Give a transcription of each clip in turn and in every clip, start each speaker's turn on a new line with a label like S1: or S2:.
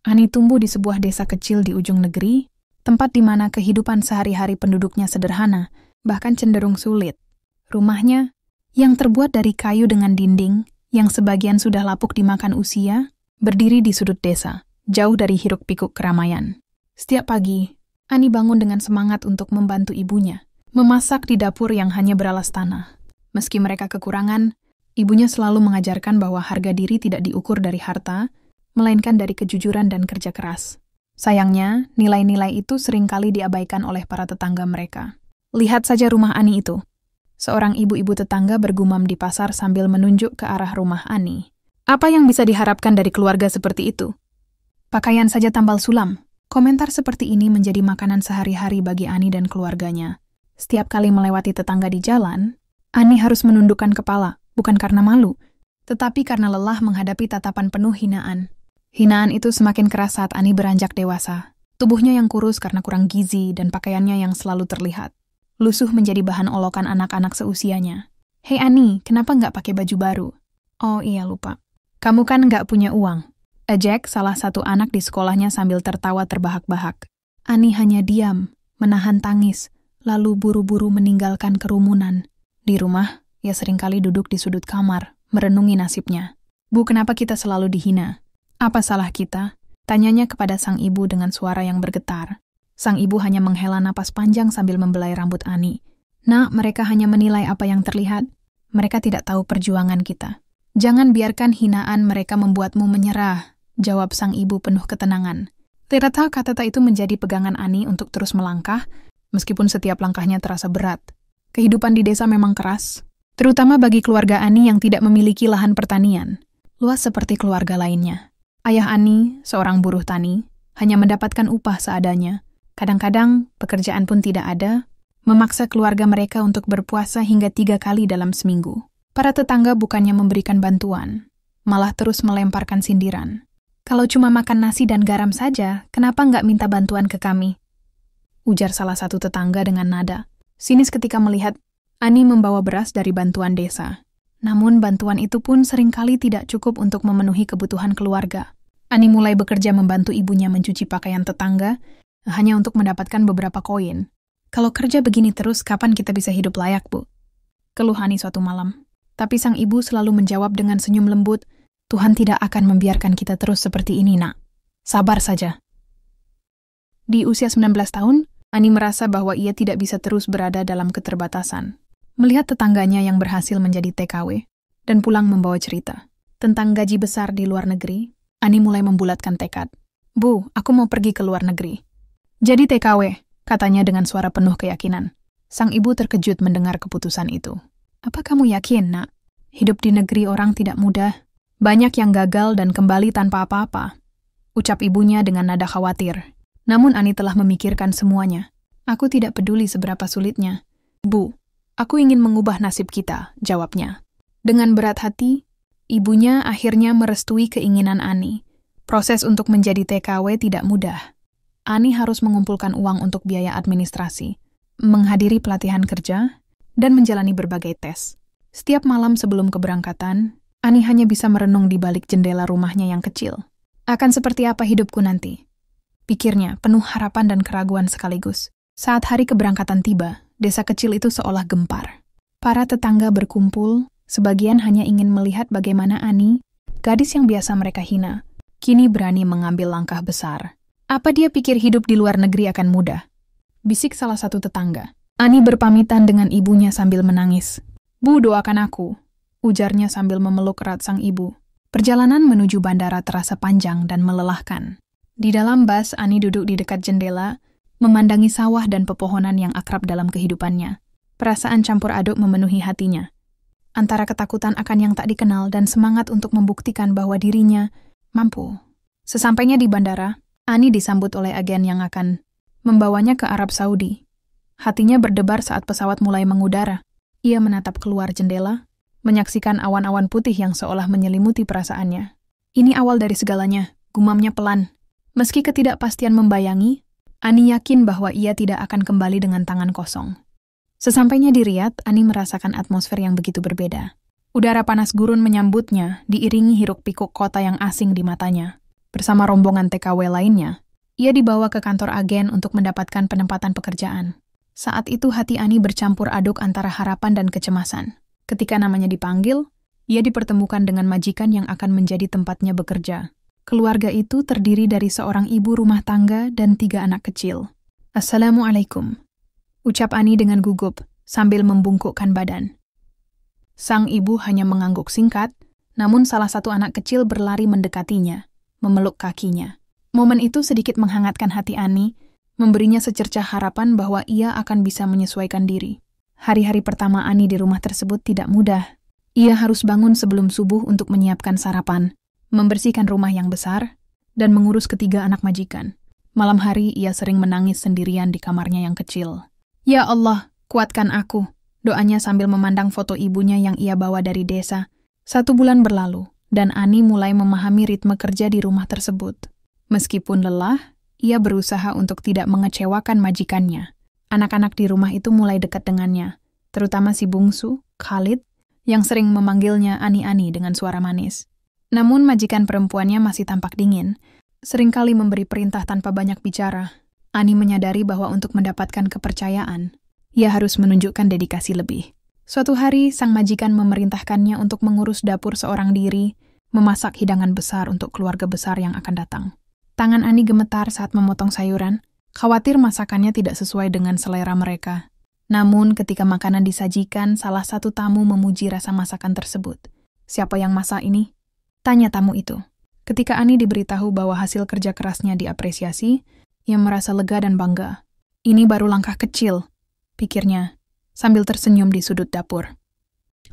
S1: Ani tumbuh di sebuah desa kecil di ujung negeri, tempat di mana kehidupan sehari-hari penduduknya sederhana, bahkan cenderung sulit. Rumahnya, yang terbuat dari kayu dengan dinding, yang sebagian sudah lapuk dimakan usia, berdiri di sudut desa, jauh dari hiruk-pikuk keramaian. Setiap pagi, Ani bangun dengan semangat untuk membantu ibunya, memasak di dapur yang hanya beralas tanah. Meski mereka kekurangan, ibunya selalu mengajarkan bahwa harga diri tidak diukur dari harta, melainkan dari kejujuran dan kerja keras. Sayangnya, nilai-nilai itu seringkali diabaikan oleh para tetangga mereka. Lihat saja rumah Ani itu. Seorang ibu-ibu tetangga bergumam di pasar sambil menunjuk ke arah rumah Ani. Apa yang bisa diharapkan dari keluarga seperti itu? Pakaian saja tambal sulam. Komentar seperti ini menjadi makanan sehari-hari bagi Ani dan keluarganya. Setiap kali melewati tetangga di jalan, Ani harus menundukkan kepala, bukan karena malu, tetapi karena lelah menghadapi tatapan penuh hinaan. Hinaan itu semakin keras saat Ani beranjak dewasa. Tubuhnya yang kurus karena kurang gizi dan pakaiannya yang selalu terlihat. Lusuh menjadi bahan olokan anak-anak seusianya. "Hei Ani, kenapa nggak pakai baju baru?" "Oh iya, lupa. Kamu kan nggak punya uang," ejek salah satu anak di sekolahnya sambil tertawa terbahak-bahak. Ani hanya diam, menahan tangis, lalu buru-buru meninggalkan kerumunan. Di rumah, ia seringkali duduk di sudut kamar, merenungi nasibnya. "Bu, kenapa kita selalu dihina? Apa salah kita?" Tanyanya kepada sang ibu dengan suara yang bergetar. Sang ibu hanya menghela napas panjang sambil membelai rambut Ani. "Nak, mereka hanya menilai apa yang terlihat. Mereka tidak tahu perjuangan kita. Jangan biarkan hinaan mereka membuatmu menyerah," jawab sang ibu penuh ketenangan. Ternyata kata-kata itu menjadi pegangan Ani untuk terus melangkah, meskipun setiap langkahnya terasa berat. Kehidupan di desa memang keras, terutama bagi keluarga Ani yang tidak memiliki lahan pertanian, luas seperti keluarga lainnya. Ayah Ani, seorang buruh tani, hanya mendapatkan upah seadanya. Kadang-kadang, pekerjaan pun tidak ada, memaksa keluarga mereka untuk berpuasa hingga 3 kali dalam seminggu. Para tetangga bukannya memberikan bantuan, malah terus melemparkan sindiran. "Kalau cuma makan nasi dan garam saja, kenapa nggak minta bantuan ke kami?" ujar salah satu tetangga dengan nada sinis ketika melihat Ani membawa beras dari bantuan desa. Namun bantuan itu pun seringkali tidak cukup untuk memenuhi kebutuhan keluarga. Ani mulai bekerja membantu ibunya mencuci pakaian tetangga, hanya untuk mendapatkan beberapa koin. "Kalau kerja begini terus, kapan kita bisa hidup layak, Bu?" keluh Ani suatu malam. Tapi sang ibu selalu menjawab dengan senyum lembut, "Tuhan tidak akan membiarkan kita terus seperti ini, Nak. Sabar saja." Di usia 19 tahun, Ani merasa bahwa ia tidak bisa terus berada dalam keterbatasan. Melihat tetangganya yang berhasil menjadi TKW dan pulang membawa cerita tentang gaji besar di luar negeri, Ani mulai membulatkan tekad. "Bu, aku mau pergi ke luar negeri." "Jadi TKW," katanya dengan suara penuh keyakinan. Sang ibu terkejut mendengar keputusan itu. "Apa kamu yakin, Nak? Hidup di negeri orang tidak mudah. Banyak yang gagal dan kembali tanpa apa-apa," ucap ibunya dengan nada khawatir. Namun Ani telah memikirkan semuanya. "Aku tidak peduli seberapa sulitnya. Bu, aku ingin mengubah nasib kita," jawabnya. Dengan berat hati, ibunya akhirnya merestui keinginan Ani. Proses untuk menjadi TKW tidak mudah. Ani harus mengumpulkan uang untuk biaya administrasi, menghadiri pelatihan kerja, dan menjalani berbagai tes. Setiap malam sebelum keberangkatan, Ani hanya bisa merenung di balik jendela rumahnya yang kecil. Akan seperti apa hidupku nanti? Pikirnya, penuh harapan dan keraguan sekaligus. Saat hari keberangkatan tiba, desa kecil itu seolah gempar. Para tetangga berkumpul, sebagian hanya ingin melihat bagaimana Ani, gadis yang biasa mereka hina, kini berani mengambil langkah besar. "Apa dia pikir hidup di luar negeri akan mudah?" bisik salah satu tetangga. Ani berpamitan dengan ibunya sambil menangis. "Bu, doakan aku," ujarnya sambil memeluk erat sang ibu. Perjalanan menuju bandara terasa panjang dan melelahkan. Di dalam bus, Ani duduk di dekat jendela, memandangi sawah dan pepohonan yang akrab dalam kehidupannya. Perasaan campur aduk memenuhi hatinya. Antara ketakutan akan yang tak dikenal dan semangat untuk membuktikan bahwa dirinya mampu. Sesampainya di bandara, Ani disambut oleh agen yang akan membawanya ke Arab Saudi. Hatinya berdebar saat pesawat mulai mengudara. Ia menatap keluar jendela, menyaksikan awan-awan putih yang seolah menyelimuti perasaannya. "Ini awal dari segalanya," gumamnya pelan. Meski ketidakpastian membayangi, Ani yakin bahwa ia tidak akan kembali dengan tangan kosong. Sesampainya di Riyadh, Ani merasakan atmosfer yang begitu berbeda. Udara panas gurun menyambutnya, diiringi hiruk-pikuk kota yang asing di matanya. bersama rombongan TKW lainnya. Ia dibawa ke kantor agen untuk mendapatkan penempatan pekerjaan. Saat itu hati Ani bercampur aduk antara harapan dan kecemasan. Ketika namanya dipanggil, ia dipertemukan dengan majikan yang akan menjadi tempatnya bekerja. Keluarga itu terdiri dari seorang ibu rumah tangga dan 3 anak kecil. "Assalamualaikum," ucap Ani dengan gugup sambil membungkukkan badan. Sang ibu hanya mengangguk singkat, namun salah satu anak kecil berlari mendekatinya, memeluk kakinya. Momen itu sedikit menghangatkan hati Ani, memberinya secercah harapan bahwa ia akan bisa menyesuaikan diri. Hari-hari pertama Ani di rumah tersebut tidak mudah. Ia harus bangun sebelum subuh untuk menyiapkan sarapan, membersihkan rumah yang besar, dan mengurus ketiga anak majikan. Malam hari ia sering menangis sendirian di kamarnya yang kecil. "Ya Allah, kuatkan aku," doanya sambil memandang foto ibunya yang ia bawa dari desa. 1 bulan berlalu, dan Ani mulai memahami ritme kerja di rumah tersebut. Meskipun lelah, ia berusaha untuk tidak mengecewakan majikannya. Anak-anak di rumah itu mulai dekat dengannya, terutama si bungsu, Khalid, yang sering memanggilnya Ani-Ani dengan suara manis. Namun majikan perempuannya masih tampak dingin, seringkali memberi perintah tanpa banyak bicara. Ani menyadari bahwa untuk mendapatkan kepercayaan, ia harus menunjukkan dedikasi lebih. Suatu hari, sang majikan memerintahkannya untuk mengurus dapur seorang diri, memasak hidangan besar untuk keluarga besar yang akan datang. Tangan Ani gemetar saat memotong sayuran, khawatir masakannya tidak sesuai dengan selera mereka. Namun ketika makanan disajikan, salah satu tamu memuji rasa masakan tersebut. "Siapa yang masak ini?" tanya tamu itu. Ketika Ani diberitahu bahwa hasil kerja kerasnya diapresiasi, ia merasa lega dan bangga. "Ini baru langkah kecil," pikirnya, sambil tersenyum di sudut dapur.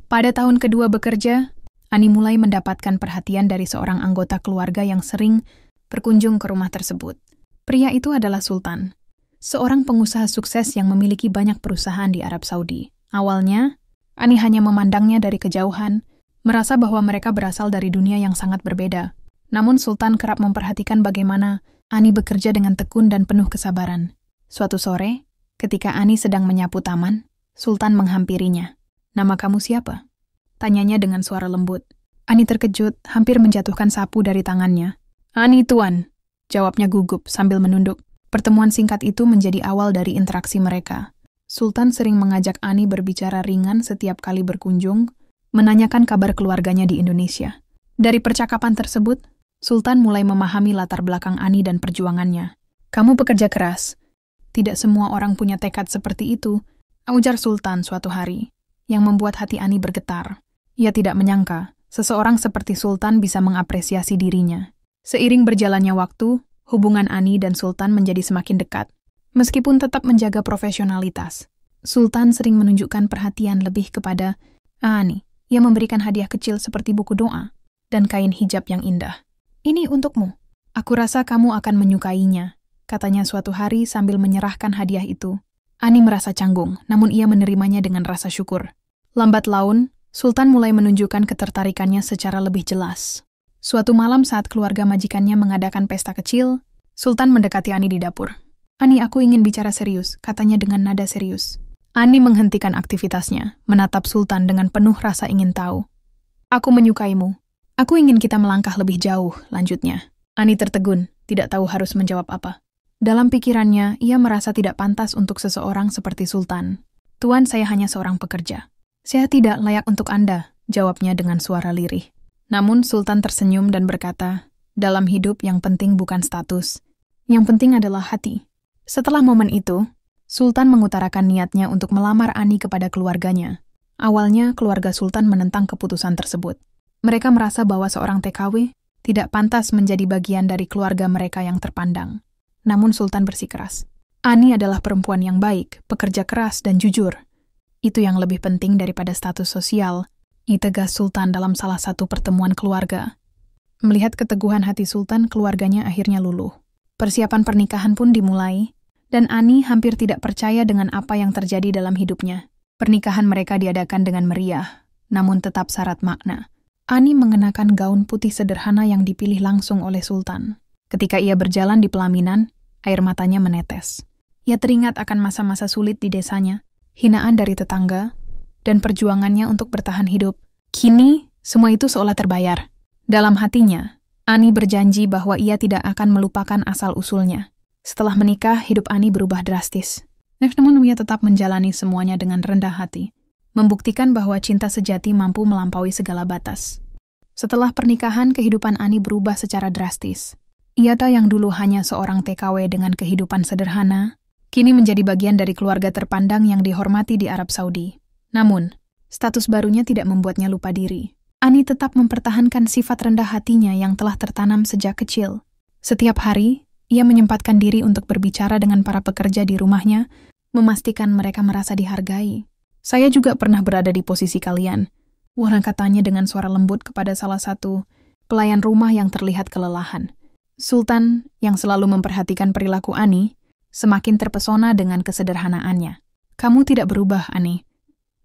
S1: Pada tahun kedua bekerja, Ani mulai mendapatkan perhatian dari seorang anggota keluarga yang sering berkunjung ke rumah tersebut. Pria itu adalah Sultan, seorang pengusaha sukses yang memiliki banyak perusahaan di Arab Saudi. Awalnya, Ani hanya memandangnya dari kejauhan, merasa bahwa mereka berasal dari dunia yang sangat berbeda. Namun Sultan kerap memperhatikan bagaimana Ani bekerja dengan tekun dan penuh kesabaran. Suatu sore, ketika Ani sedang menyapu taman, Sultan menghampirinya. "Nama kamu siapa?" tanyanya dengan suara lembut. Ani terkejut, hampir menjatuhkan sapu dari tangannya. "Ani, Tuan," jawabnya gugup sambil menunduk. Pertemuan singkat itu menjadi awal dari interaksi mereka. Sultan sering mengajak Ani berbicara ringan setiap kali berkunjung, menanyakan kabar keluarganya di Indonesia. Dari percakapan tersebut, Sultan mulai memahami latar belakang Ani dan perjuangannya. "Kamu pekerja keras. Tidak semua orang punya tekad seperti itu," ujar Sultan suatu hari, yang membuat hati Ani bergetar. Ia tidak menyangka seseorang seperti Sultan bisa mengapresiasi dirinya. Seiring berjalannya waktu, hubungan Ani dan Sultan menjadi semakin dekat. Meskipun tetap menjaga profesionalitas, Sultan sering menunjukkan perhatian lebih kepada Ani. Ia memberikan hadiah kecil seperti buku doa dan kain hijab yang indah. "Ini untukmu. Aku rasa kamu akan menyukainya," katanya suatu hari sambil menyerahkan hadiah itu. Ani merasa canggung, namun ia menerimanya dengan rasa syukur. Lambat laun, Sultan mulai menunjukkan ketertarikannya secara lebih jelas. Suatu malam saat keluarga majikannya mengadakan pesta kecil, Sultan mendekati Ani di dapur. "Ani, aku ingin bicara serius," katanya dengan nada serius. Ani menghentikan aktivitasnya, menatap Sultan dengan penuh rasa ingin tahu. "Aku menyukaimu. Aku ingin kita melangkah lebih jauh," lanjutnya. Ani tertegun, tidak tahu harus menjawab apa. Dalam pikirannya, ia merasa tidak pantas untuk seseorang seperti Sultan. "Tuan, saya hanya seorang pekerja. Saya tidak layak untuk Anda," jawabnya dengan suara lirih. Namun Sultan tersenyum dan berkata, "Dalam hidup yang penting bukan status. Yang penting adalah hati." Setelah momen itu, Sultan mengutarakan niatnya untuk melamar Ani kepada keluarganya. Awalnya, keluarga Sultan menentang keputusan tersebut. Mereka merasa bahwa seorang TKW tidak pantas menjadi bagian dari keluarga mereka yang terpandang. Namun Sultan bersikeras. Ani adalah perempuan yang baik, pekerja keras, dan jujur. Itu yang lebih penting daripada status sosial, tegas Sultan dalam salah satu pertemuan keluarga. Melihat keteguhan hati Sultan, keluarganya akhirnya luluh. Persiapan pernikahan pun dimulai, dan Ani hampir tidak percaya dengan apa yang terjadi dalam hidupnya. Pernikahan mereka diadakan dengan meriah, namun tetap syarat makna. Ani mengenakan gaun putih sederhana yang dipilih langsung oleh Sultan. Ketika ia berjalan di pelaminan, air matanya menetes. Ia teringat akan masa-masa sulit di desanya, hinaan dari tetangga, dan perjuangannya untuk bertahan hidup. Kini, semua itu seolah terbayar. Dalam hatinya, Ani berjanji bahwa ia tidak akan melupakan asal-usulnya. Setelah menikah, hidup Ani berubah drastis. Namun ia tetap menjalani semuanya dengan rendah hati, membuktikan bahwa cinta sejati mampu melampaui segala batas. Setelah pernikahan, kehidupan Ani berubah secara drastis. Ia yang dulu hanya seorang TKW dengan kehidupan sederhana, kini menjadi bagian dari keluarga terpandang yang dihormati di Arab Saudi. Namun, status barunya tidak membuatnya lupa diri. Ani tetap mempertahankan sifat rendah hatinya yang telah tertanam sejak kecil. Setiap hari, ia menyempatkan diri untuk berbicara dengan para pekerja di rumahnya, memastikan mereka merasa dihargai. Saya juga pernah berada di posisi kalian. Warna katanya dengan suara lembut kepada salah satu pelayan rumah yang terlihat kelelahan. Sultan, yang selalu memperhatikan perilaku Ani, semakin terpesona dengan kesederhanaannya. Kamu tidak berubah, Ani.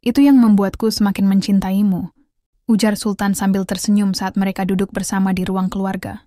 S1: Itu yang membuatku semakin mencintaimu, ujar Sultan sambil tersenyum saat mereka duduk bersama di ruang keluarga.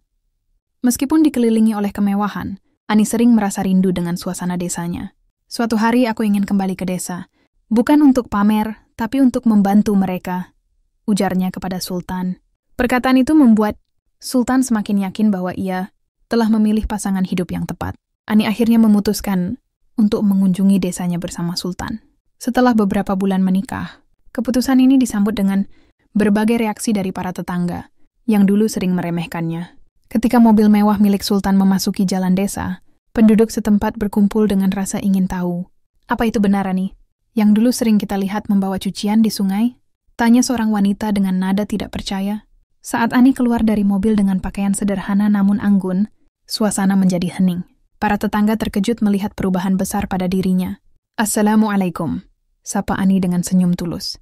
S1: Meskipun dikelilingi oleh kemewahan, Ani sering merasa rindu dengan suasana desanya. Suatu hari aku ingin kembali ke desa, bukan untuk pamer, tapi untuk membantu mereka, ujarnya kepada Sultan. Perkataan itu membuat Sultan semakin yakin bahwa ia telah memilih pasangan hidup yang tepat. Ani akhirnya memutuskan untuk mengunjungi desanya bersama Sultan. Setelah beberapa bulan menikah, keputusan ini disambut dengan berbagai reaksi dari para tetangga yang dulu sering meremehkannya. Ketika mobil mewah milik Sultan memasuki jalan desa, penduduk setempat berkumpul dengan rasa ingin tahu. Apa itu benar, Ani? Yang dulu sering kita lihat membawa cucian di sungai? Tanya seorang wanita dengan nada tidak percaya. Saat Ani keluar dari mobil dengan pakaian sederhana namun anggun, suasana menjadi hening. Para tetangga terkejut melihat perubahan besar pada dirinya. Assalamualaikum, sapa Ani dengan senyum tulus.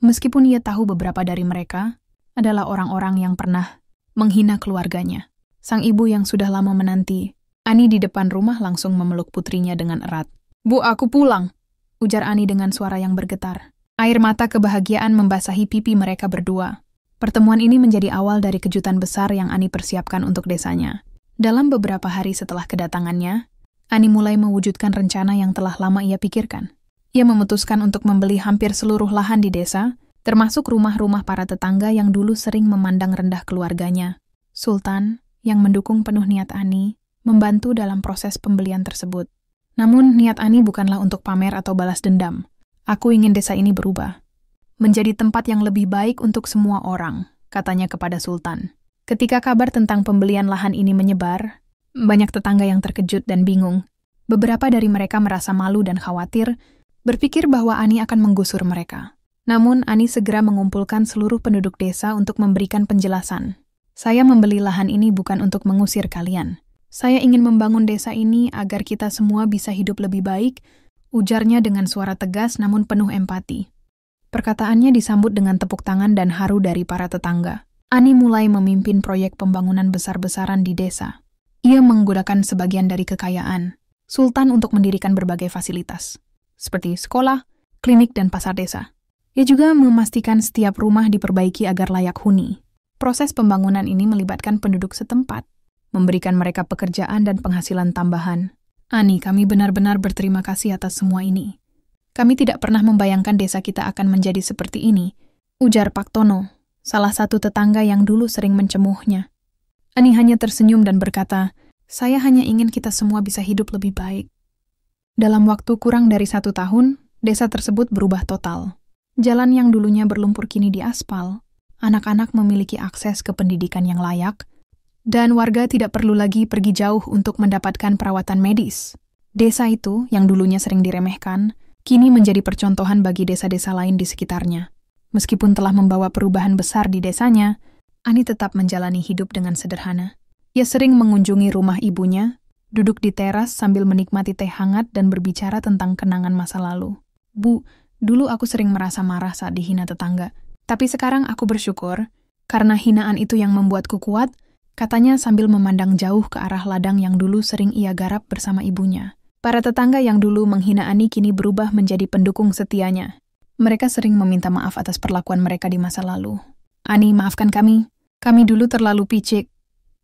S1: Meskipun ia tahu beberapa dari mereka adalah orang-orang yang pernah menghina keluarganya. Sang ibu yang sudah lama menanti Ani di depan rumah langsung memeluk putrinya dengan erat. Bu, aku pulang, ujar Ani dengan suara yang bergetar. Air mata kebahagiaan membasahi pipi mereka berdua. Pertemuan ini menjadi awal dari kejutan besar yang Ani persiapkan untuk desanya. Dalam beberapa hari setelah kedatangannya, Ani mulai mewujudkan rencana yang telah lama ia pikirkan. Ia memutuskan untuk membeli hampir seluruh lahan di desa, termasuk rumah-rumah para tetangga yang dulu sering memandang rendah keluarganya. Sultan, yang mendukung penuh niat Ani, membantu dalam proses pembelian tersebut. Namun, niat Ani bukanlah untuk pamer atau balas dendam. Aku ingin desa ini berubah, menjadi tempat yang lebih baik untuk semua orang, katanya kepada Sultan. Ketika kabar tentang pembelian lahan ini menyebar, banyak tetangga yang terkejut dan bingung. Beberapa dari mereka merasa malu dan khawatir, berpikir bahwa Ani akan menggusur mereka. Namun, Ani segera mengumpulkan seluruh penduduk desa untuk memberikan penjelasan. Saya membeli lahan ini bukan untuk mengusir kalian. Saya ingin membangun desa ini agar kita semua bisa hidup lebih baik, ujarnya dengan suara tegas namun penuh empati. Perkataannya disambut dengan tepuk tangan dan haru dari para tetangga. Ani mulai memimpin proyek pembangunan besar-besaran di desa. Ia menggunakan sebagian dari kekayaan Sultan untuk mendirikan berbagai fasilitas, seperti sekolah, klinik, dan pasar desa. Ia juga memastikan setiap rumah diperbaiki agar layak huni. Proses pembangunan ini melibatkan penduduk setempat, memberikan mereka pekerjaan dan penghasilan tambahan. Ani, kami benar-benar berterima kasih atas semua ini. Kami tidak pernah membayangkan desa kita akan menjadi seperti ini, ujar Pak Tono, salah satu tetangga yang dulu sering mencemuhnya. Ani hanya tersenyum dan berkata, saya hanya ingin kita semua bisa hidup lebih baik. Dalam waktu kurang dari 1 tahun, desa tersebut berubah total. Jalan yang dulunya berlumpur kini diaspal, anak-anak memiliki akses ke pendidikan yang layak, dan warga tidak perlu lagi pergi jauh untuk mendapatkan perawatan medis. Desa itu, yang dulunya sering diremehkan, kini menjadi percontohan bagi desa-desa lain di sekitarnya. Meskipun telah membawa perubahan besar di desanya, Ani tetap menjalani hidup dengan sederhana. Ia sering mengunjungi rumah ibunya, duduk di teras sambil menikmati teh hangat dan berbicara tentang kenangan masa lalu. Bu, dulu aku sering merasa marah saat dihina tetangga, tapi sekarang aku bersyukur, karena hinaan itu yang membuatku kuat, katanya sambil memandang jauh ke arah ladang yang dulu sering ia garap bersama ibunya. Para tetangga yang dulu menghina Ani kini berubah menjadi pendukung setianya. Mereka sering meminta maaf atas perlakuan mereka di masa lalu. Ani, maafkan kami dulu terlalu picik,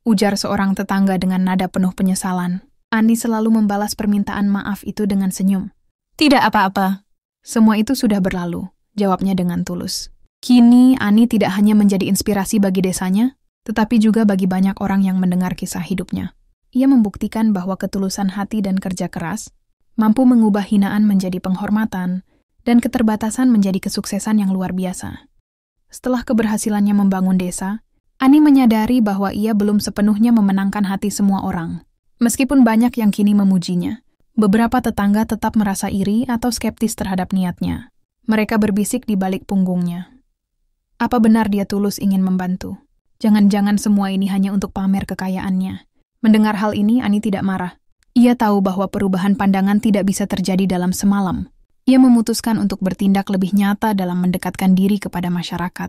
S1: ujar seorang tetangga dengan nada penuh penyesalan. Ani selalu membalas permintaan maaf itu dengan senyum. Tidak apa-apa. Semua itu sudah berlalu, jawabnya dengan tulus. Kini, Ani tidak hanya menjadi inspirasi bagi desanya, tetapi juga bagi banyak orang yang mendengar kisah hidupnya. Ia membuktikan bahwa ketulusan hati dan kerja keras mampu mengubah hinaan menjadi penghormatan dan keterbatasan menjadi kesuksesan yang luar biasa. Setelah keberhasilannya membangun desa, Ani menyadari bahwa ia belum sepenuhnya memenangkan hati semua orang. Meskipun banyak yang kini memujinya, beberapa tetangga tetap merasa iri atau skeptis terhadap niatnya. Mereka berbisik di balik punggungnya. Apa benar dia tulus ingin membantu? Jangan-jangan semua ini hanya untuk pamer kekayaannya. Mendengar hal ini, Ani tidak marah. Ia tahu bahwa perubahan pandangan tidak bisa terjadi dalam semalam. Ia memutuskan untuk bertindak lebih nyata dalam mendekatkan diri kepada masyarakat.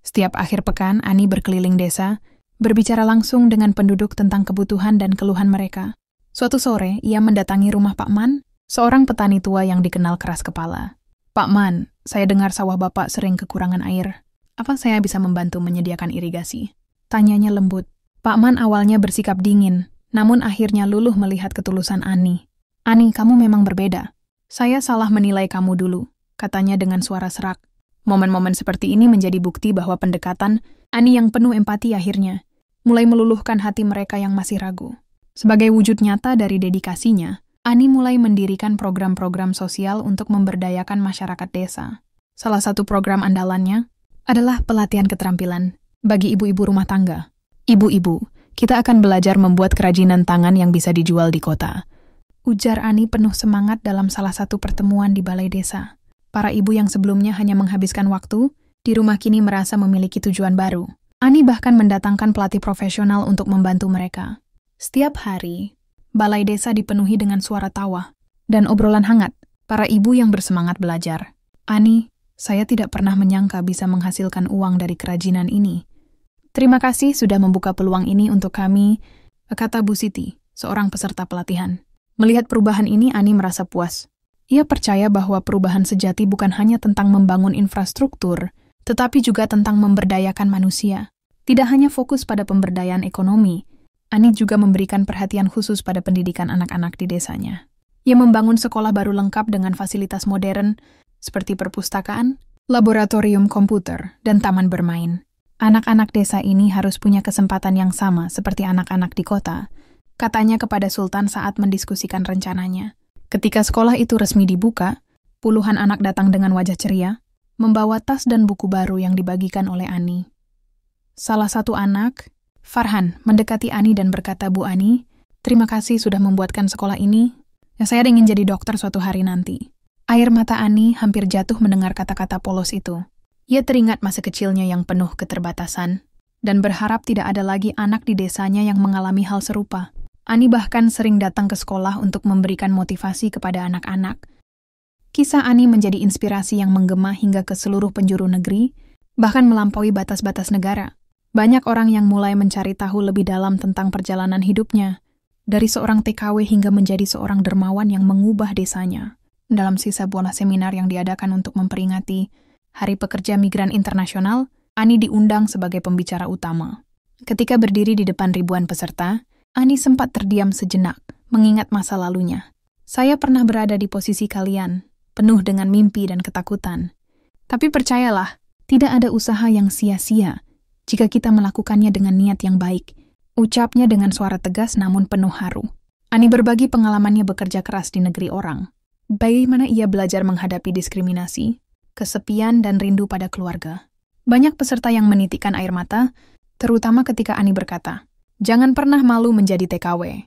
S1: Setiap akhir pekan, Ani berkeliling desa, berbicara langsung dengan penduduk tentang kebutuhan dan keluhan mereka. Suatu sore, ia mendatangi rumah Pak Man, seorang petani tua yang dikenal keras kepala. "Pak Man, saya dengar sawah Bapak sering kekurangan air. Apa saya bisa membantu menyediakan irigasi?" Tanyanya lembut. Pak Man awalnya bersikap dingin, namun akhirnya luluh melihat ketulusan Ani. "Ani, kamu memang berbeda. Saya salah menilai kamu dulu," katanya dengan suara serak. Momen-momen seperti ini menjadi bukti bahwa pendekatan Ani yang penuh empati akhirnya mulai meluluhkan hati mereka yang masih ragu. Sebagai wujud nyata dari dedikasinya, Ani mulai mendirikan program-program sosial untuk memberdayakan masyarakat desa. Salah satu program andalannya adalah pelatihan keterampilan bagi ibu-ibu rumah tangga. "Ibu-ibu, kita akan belajar membuat kerajinan tangan yang bisa dijual di kota," ujar Ani penuh semangat dalam salah satu pertemuan di balai desa. Para ibu yang sebelumnya hanya menghabiskan waktu, di rumah kini merasa memiliki tujuan baru. Ani bahkan mendatangkan pelatih profesional untuk membantu mereka. Setiap hari, balai desa dipenuhi dengan suara tawa dan obrolan hangat para ibu yang bersemangat belajar. "Ani, saya tidak pernah menyangka bisa menghasilkan uang dari kerajinan ini. Terima kasih sudah membuka peluang ini untuk kami," kata Bu Siti, seorang peserta pelatihan. Melihat perubahan ini, Ani merasa puas. Ia percaya bahwa perubahan sejati bukan hanya tentang membangun infrastruktur, tetapi juga tentang memberdayakan manusia. Tidak hanya fokus pada pemberdayaan ekonomi, Ani juga memberikan perhatian khusus pada pendidikan anak-anak di desanya. Ia membangun sekolah baru lengkap dengan fasilitas modern, seperti perpustakaan, laboratorium komputer, dan taman bermain. Anak-anak desa ini harus punya kesempatan yang sama seperti anak-anak di kota, katanya kepada Sultan saat mendiskusikan rencananya. Ketika sekolah itu resmi dibuka, puluhan anak datang dengan wajah ceria, membawa tas dan buku baru yang dibagikan oleh Ani. Salah satu anak, Farhan, mendekati Ani dan berkata, "Bu Ani, terima kasih sudah membuatkan sekolah ini. Saya ingin jadi dokter suatu hari nanti." Air mata Ani hampir jatuh mendengar kata-kata polos itu. Ia teringat masa kecilnya yang penuh keterbatasan, dan berharap tidak ada lagi anak di desanya yang mengalami hal serupa. Ani bahkan sering datang ke sekolah untuk memberikan motivasi kepada anak-anak. Kisah Ani menjadi inspirasi yang menggema hingga ke seluruh penjuru negeri, bahkan melampaui batas-batas negara. Banyak orang yang mulai mencari tahu lebih dalam tentang perjalanan hidupnya, dari seorang TKW hingga menjadi seorang dermawan yang mengubah desanya. Dalam sisa bola seminar yang diadakan untuk memperingati Hari Pekerja Migran Internasional, Ani diundang sebagai pembicara utama. Ketika berdiri di depan ribuan peserta, Ani sempat terdiam sejenak, mengingat masa lalunya. "Saya pernah berada di posisi kalian, penuh dengan mimpi dan ketakutan. Tapi percayalah, tidak ada usaha yang sia-sia jika kita melakukannya dengan niat yang baik," ucapnya dengan suara tegas namun penuh haru. Ani berbagi pengalamannya bekerja keras di negeri orang. Bagaimana ia belajar menghadapi diskriminasi, kesepian, dan rindu pada keluarga. Banyak peserta yang menitikkan air mata, terutama ketika Ani berkata, "Jangan pernah malu menjadi TKW.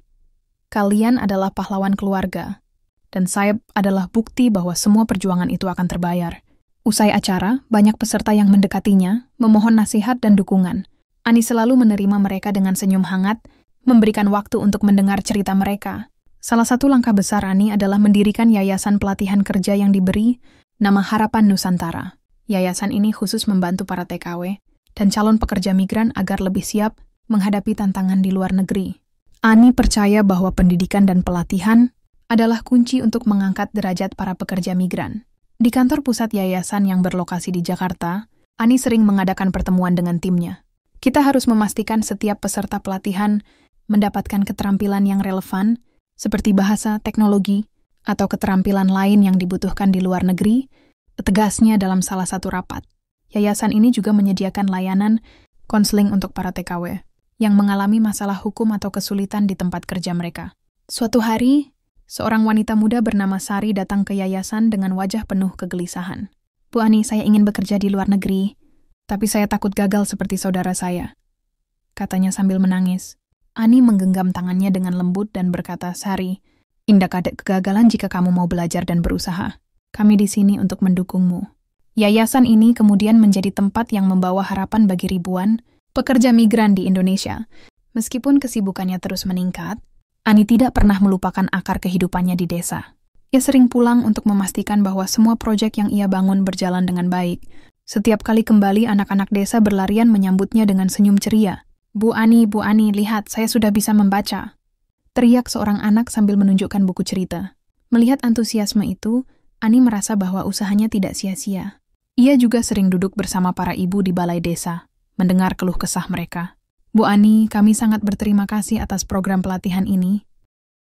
S1: Kalian adalah pahlawan keluarga, dan saya adalah bukti bahwa semua perjuangan itu akan terbayar." Usai acara, banyak peserta yang mendekatinya, memohon nasihat dan dukungan. Ani selalu menerima mereka dengan senyum hangat, memberikan waktu untuk mendengar cerita mereka. Salah satu langkah besar Ani adalah mendirikan yayasan pelatihan kerja yang diberi nama Harapan Nusantara. Yayasan ini khusus membantu para TKW dan calon pekerja migran agar lebih siap menghadapi tantangan di luar negeri. Ani percaya bahwa pendidikan dan pelatihan adalah kunci untuk mengangkat derajat para pekerja migran. Di kantor pusat yayasan yang berlokasi di Jakarta, Ani sering mengadakan pertemuan dengan timnya. "Kita harus memastikan setiap peserta pelatihan mendapatkan keterampilan yang relevan, seperti bahasa, teknologi, atau keterampilan lain yang dibutuhkan di luar negeri," tegasnya dalam salah satu rapat. Yayasan ini juga menyediakan layanan konseling untuk para TKW yang mengalami masalah hukum atau kesulitan di tempat kerja mereka. Suatu hari, seorang wanita muda bernama Sari datang ke yayasan dengan wajah penuh kegelisahan. Bu Ani, saya ingin bekerja di luar negeri, tapi saya takut gagal seperti saudara saya, katanya sambil menangis. Ani menggenggam tangannya dengan lembut dan berkata, Sari, indah ada kegagalan jika kamu mau belajar dan berusaha. Kami di sini untuk mendukungmu. Yayasan ini kemudian menjadi tempat yang membawa harapan bagi ribuan pekerja migran di Indonesia. Meskipun kesibukannya terus meningkat, Ani tidak pernah melupakan akar kehidupannya di desa. Ia sering pulang untuk memastikan bahwa semua proyek yang ia bangun berjalan dengan baik. Setiap kali kembali, anak-anak desa berlarian menyambutnya dengan senyum ceria. Bu Ani, lihat, saya sudah bisa membaca. Teriak seorang anak sambil menunjukkan buku cerita. Melihat antusiasme itu, Ani merasa bahwa usahanya tidak sia-sia. Ia juga sering duduk bersama para ibu di balai desa, mendengar keluh kesah mereka. Bu Ani, kami sangat berterima kasih atas program pelatihan ini.